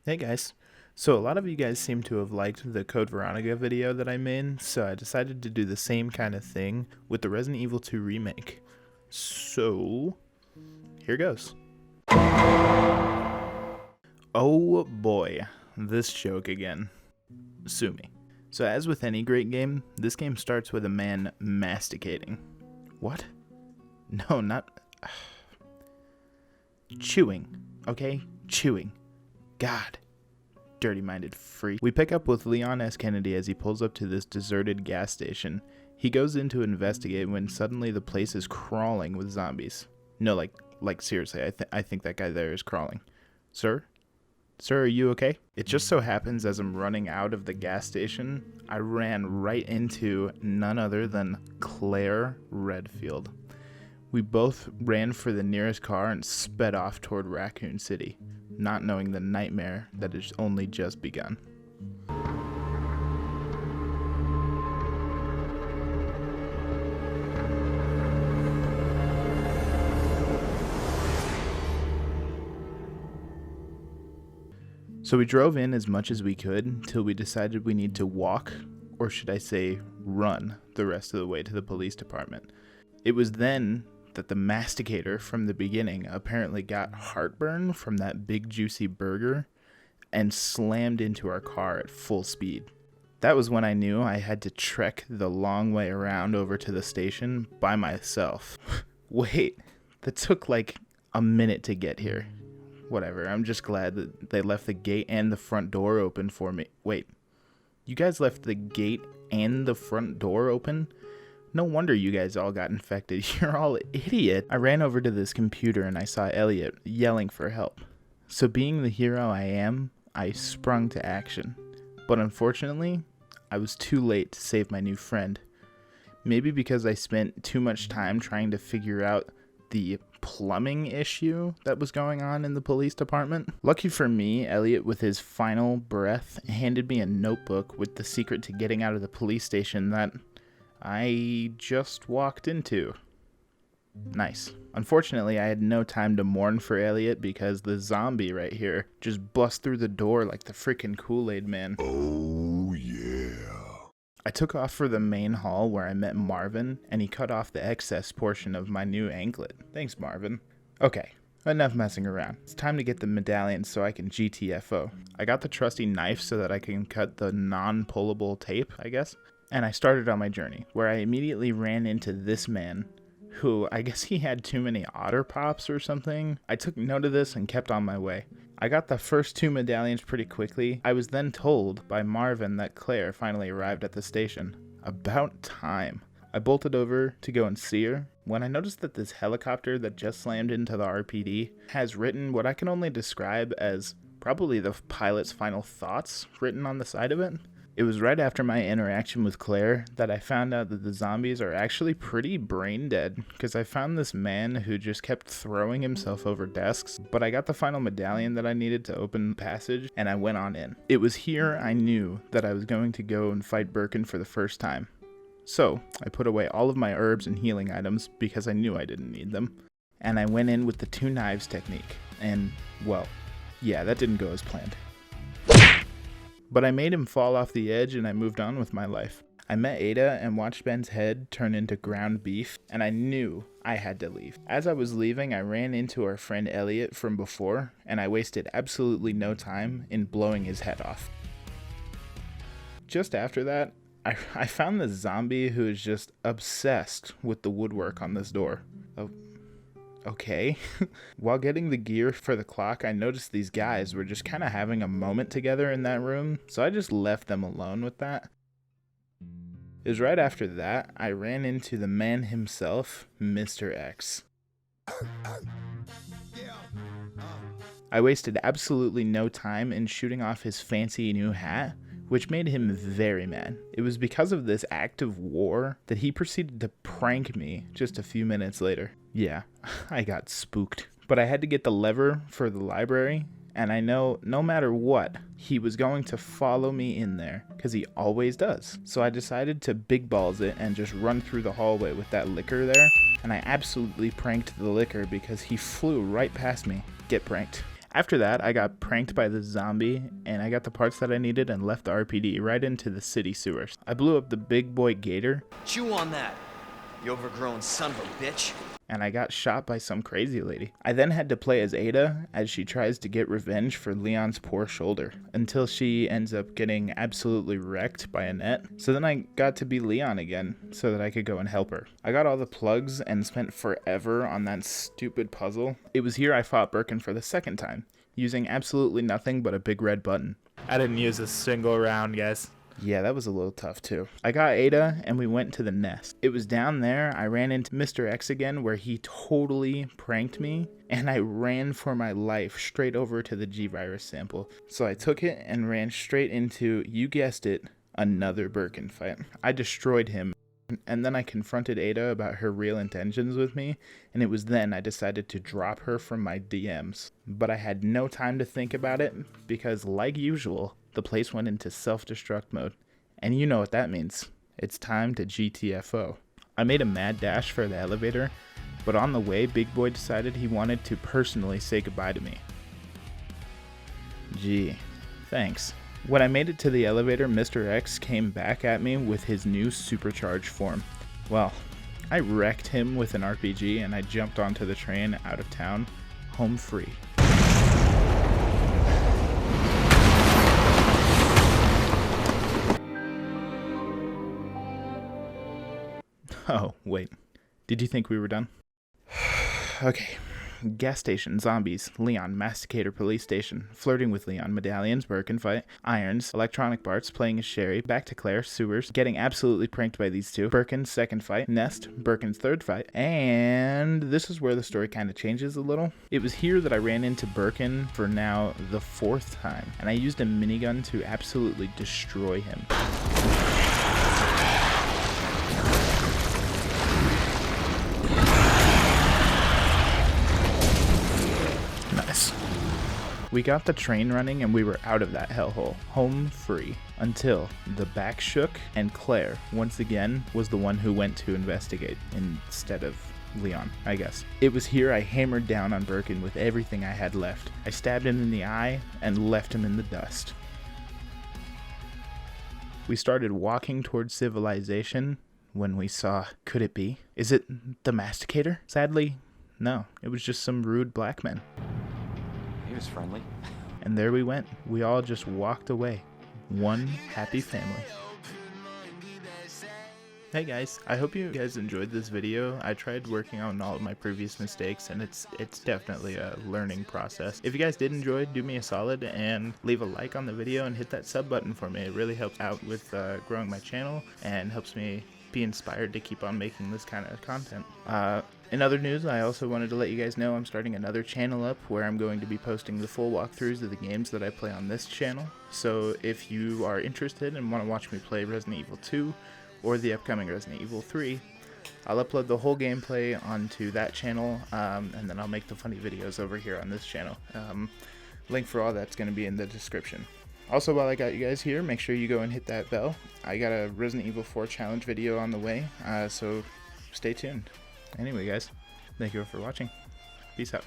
Hey guys. So a lot of you guys seem to have liked the Code Veronica video that I made, so I decided to do the same kind of thing with the Resident Evil 2 remake. So, here goes. Oh boy, this joke again. Sue me. So as with any great game, this game starts with a man masticating. What? No, not... Chewing. Okay? Chewing. God. Dirty-minded freak. We pick up with Leon S. Kennedy as he pulls up to this deserted gas station. He goes in to investigate when suddenly the place is crawling with zombies. No, like seriously, I think that guy there is crawling. Sir? Sir, are you okay? It just so happens as I'm running out of the gas station, I ran right into none other than Claire Redfield. We both ran for the nearest car and sped off toward Raccoon City, not knowing the nightmare that has only just begun. So we drove in as much as we could until we decided we need to walk, or should I say run, the rest of the way to the police department. It was then that the masticator from the beginning apparently got heartburn from that big juicy burger and slammed into our car at full speed. That was when I knew I had to trek the long way around over to the station by myself. Wait, that took like a minute to get here. Whatever, I'm just glad that they left the gate and the front door open for me. Wait, you guys left the gate and the front door open? No wonder you guys all got infected. You're all idiot. I ran over to this computer and I saw Elliot yelling for help. So being the hero I am, I sprung to action. But unfortunately, I was too late to save my new friend. Maybe because I spent too much time trying to figure out the plumbing issue that was going on in the police department. Lucky for me, Elliot, with his final breath, handed me a notebook with the secret to getting out of the police station that I just walked into. Nice. Unfortunately, I had no time to mourn for Elliot because the zombie right here just bust through the door like the freaking Kool-Aid man. Oh yeah. I took off for the main hall where I met Marvin, and he cut off the excess portion of my new anklet. Thanks, Marvin. Okay, enough messing around. It's time to get the medallion so I can GTFO. I got the trusty knife so that I can cut the non-pullable tape, I guess. And I started on my journey, where I immediately ran into this man, who I guess he had too many otter pops or something. I took note of this and kept on my way. I got the first two medallions pretty quickly. I was then told by Marvin that Claire finally arrived at the station. About time. I bolted over to go and see her when I noticed that this helicopter that just slammed into the RPD has written what I can only describe as probably the pilot's final thoughts written on the side of it. It was right after my interaction with Claire that I found out that the zombies are actually pretty brain dead, because I found this man who just kept throwing himself over desks, but I got the final medallion that I needed to open the passage, and I went on in. It was here I knew that I was going to go and fight Birkin for the first time. So, I put away all of my herbs and healing items, because I knew I didn't need them, and I went in with the two knives technique, and, well, yeah, that didn't go as planned. But I made him fall off the edge and I moved on with my life. I met Ada and watched Ben's head turn into ground beef, and I knew I had to leave. As I was leaving, I ran into our friend Elliot from before, and I wasted absolutely no time in blowing his head off. Just after that, I found this zombie who is just obsessed with the woodwork on this door. Oh. Okay. While getting the gear for the clock, I noticed these guys were just kind of having a moment together in that room, so I just left them alone with that. It was right after that I ran into the man himself, Mr. X. I wasted absolutely no time in shooting off his fancy new hat, which made him very mad. It was because of this act of war that he proceeded to prank me just a few minutes later. Yeah, I got spooked. But I had to get the lever for the library, and I know no matter what, he was going to follow me in there, because he always does. So I decided to big balls it and just run through the hallway with that liquor there, and I absolutely pranked the liquor because he flew right past me. Get pranked. After that, I got pranked by the zombie, and I got the parts that I needed and left the RPD right into the city sewers. I blew up the big boy gator. Chew on that, you overgrown son of a bitch. And I got shot by some crazy lady. I then had to play as Ada as she tries to get revenge for Leon's poor shoulder, until she ends up getting absolutely wrecked by Annette. So then I got to be Leon again, so that I could go and help her. I got all the plugs and spent forever on that stupid puzzle. It was here I fought Birkin for the second time, using absolutely nothing but a big red button. I didn't use a single round, guys. Yeah, that was a little tough too. I got Ada and we went to the nest. It was down there I ran into Mr. X again, where he totally pranked me, and I ran for my life straight over to the G-Virus sample. So I took it and ran straight into, you guessed it, another Birkin fight. I destroyed him. And then I confronted Ada about her real intentions with me, and it was then I decided to drop her from my DMs. But I had no time to think about it, because like usual, the place went into self-destruct mode. And you know what that means. It's time to GTFO. I made a mad dash for the elevator, but on the way, Big Boy decided he wanted to personally say goodbye to me. Gee, thanks. When I made it to the elevator, Mr. X came back at me with his new supercharged form. Well, I wrecked him with an RPG and I jumped onto the train out of town, home free. Oh, wait. Did you think we were done? Okay. Gas station, zombies, Leon, masticator, police station, flirting with Leon, medallions, Birkin fight, irons, electronic parts, playing as Sherry, back to Claire, sewers, getting absolutely pranked by these two, Birkin's second fight, nest, Birkin's third fight, and this is where the story kind of changes a little. It was here that I ran into Birkin for now the fourth time, and I used a minigun to absolutely destroy him. Nice. We got the train running and we were out of that hellhole, home free, until the back shook and Claire, once again, was the one who went to investigate instead of Leon, I guess. It was here I hammered down on Birkin with everything I had left. I stabbed him in the eye and left him in the dust. We started walking towards civilization when we saw, could it be? Is it the masticator? Sadly, no, it was just some rude black men. He was friendly. And there we went. We all just walked away. One happy family. Hey guys, I hope you guys enjoyed this video. I tried working on all of my previous mistakes and it's definitely a learning process. If you guys did enjoy, do me a solid and leave a like on the video and hit that sub button for me. It really helps out with growing my channel and helps me be inspired to keep on making this kind of content. In other news, I also wanted to let you guys know I'm starting another channel up where I'm going to be posting the full walkthroughs of the games that I play on this channel. So if you are interested and want to watch me play Resident Evil 2 or the upcoming Resident Evil 3, I'll upload the whole gameplay onto that channel, and then I'll make the funny videos over here on this channel. Link for all that's going to be in the description. Also, while I got you guys here, make sure you go and hit that bell. I got a Resident Evil 4 challenge video on the way, so stay tuned. Anyway, guys, thank you for watching. Peace out.